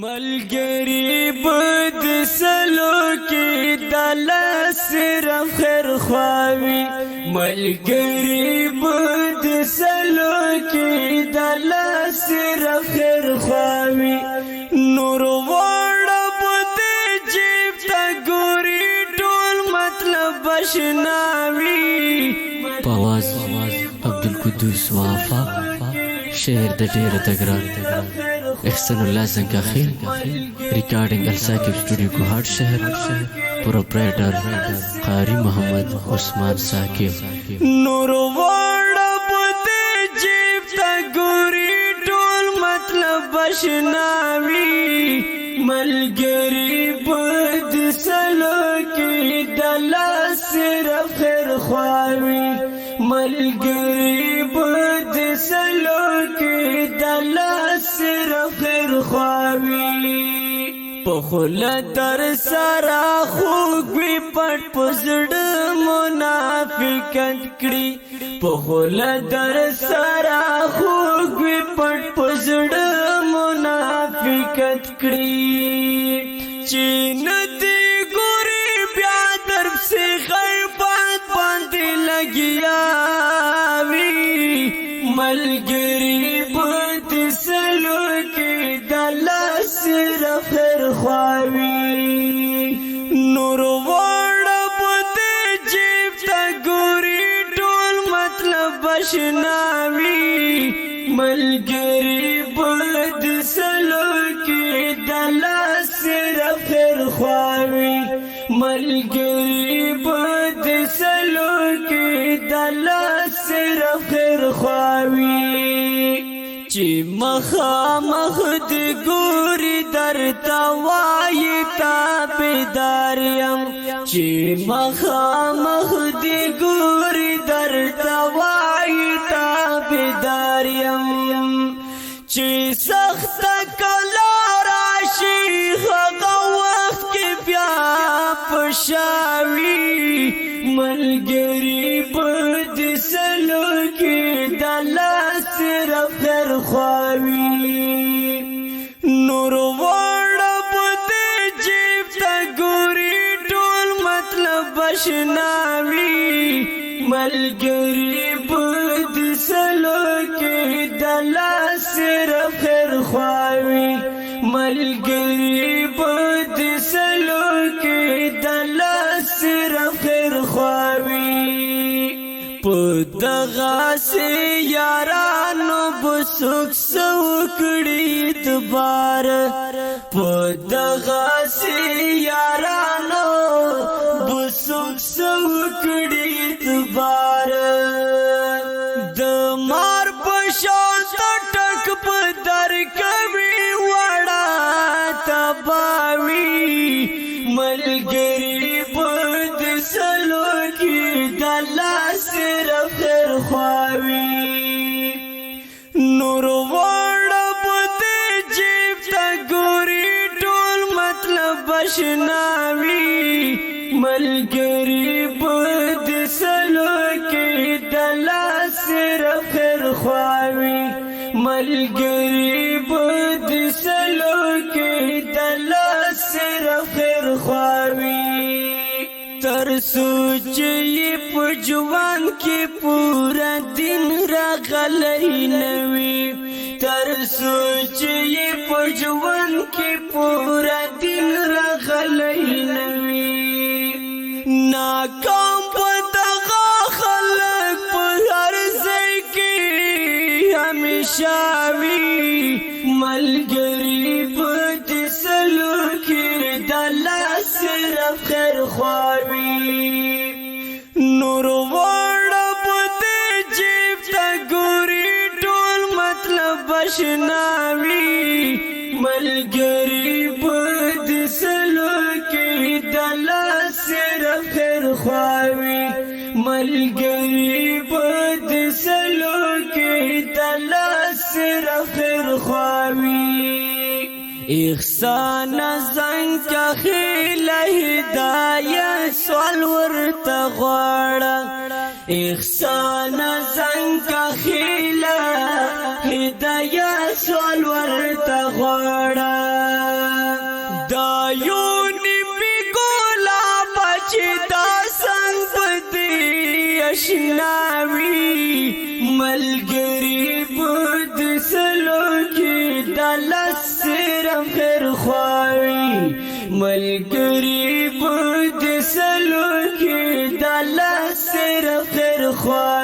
ملګری بد سلوکی دل صرف خیر خواوی ملګری بد سلوکی دل صرف خیر خواوی نور وړه بد جیب تا ګوري ټول مطلب بشناوی پاواز عبدالقدوس وافا شعر د ډیره تګران احسن الله زنګاخیل ریکارډینګ الساکب سټوډیو کوهاټ شهر پروپرایټر قاری محمد عثمان ساکب نور وړه بد جیب تا ګوري ټول مطلب بشناوی ملګری بد سلوکی دل صرف خیر خواوی ملګری بد سلوکی دل صرف خیر خواوی پخول در سرا خوږ وی پټ پزړ منافقت کړي پخول در سرا خوږ وی پټ پزړ منافقت کړي چې ندی ګوري بیا درب سے غیبت باندې لګیا وی ملګری بد سلوکی دل صرف خیر خواوی نور وړه بد جیب تا ګوري ټول مطلب بشناوی ملګری بد سلوکی دل صرف خیر خواوی ملګری بد سلوکی دل صرف خیر خواوی چې مخامخ دی ګوري درته وایي تابعدار یم چې مخامخ دی ګوري درته وایي تابعدار یم چې سخت کله راشي هغه وخت کې بیا پشاوي ملګری بد سلوکی دل صرف خیر خواوی نور وړه بد جیب تا ګوري ټول مطلب بشناوی ملګری بد سلوکی دل صرف خیر خواوی ملګری بد سلوکی دل صرف خیر خواوی پدغه سي یارانو بسوک سو کړي تبار پدغه سي یارانو بسوک سو کړي تبار د مار پښون ټک په در کوي وړا تباوي ملګری بد سلوکی دل صرف خیر خواوی نور وړه بد جیب تا ګوري ټول مطلب بشناوی ملګری بد سلوکی دل صرف خیر خواوی ملګری بد سلوکی دل صرف خیر خواوی تر سوچي په جوان کې پورا دن راغلی نوي تر سوچي په جوان کې پورا دن راغلی نوي ناکام په دغه خلک په هر ځای کې همیشه وي ملګری بد سلوکی دل صرف خیر خواوی نور وړه بد جیب تا ګوري ټول مطلب بشناوی ملګری بد سلوکی دل صرف خیر خواوی ملګری بد سلوکی دل صرف خیر خواوی احسان زنګ خیل هدایت سوال ورته غواړه احسان زنګ خیل هدایت سوال ورته غواړه اشناوی ملګری بود سلو کې دلس صرف خیر خواوی ملګری بود سلو کې دلس صرف خیر خواوی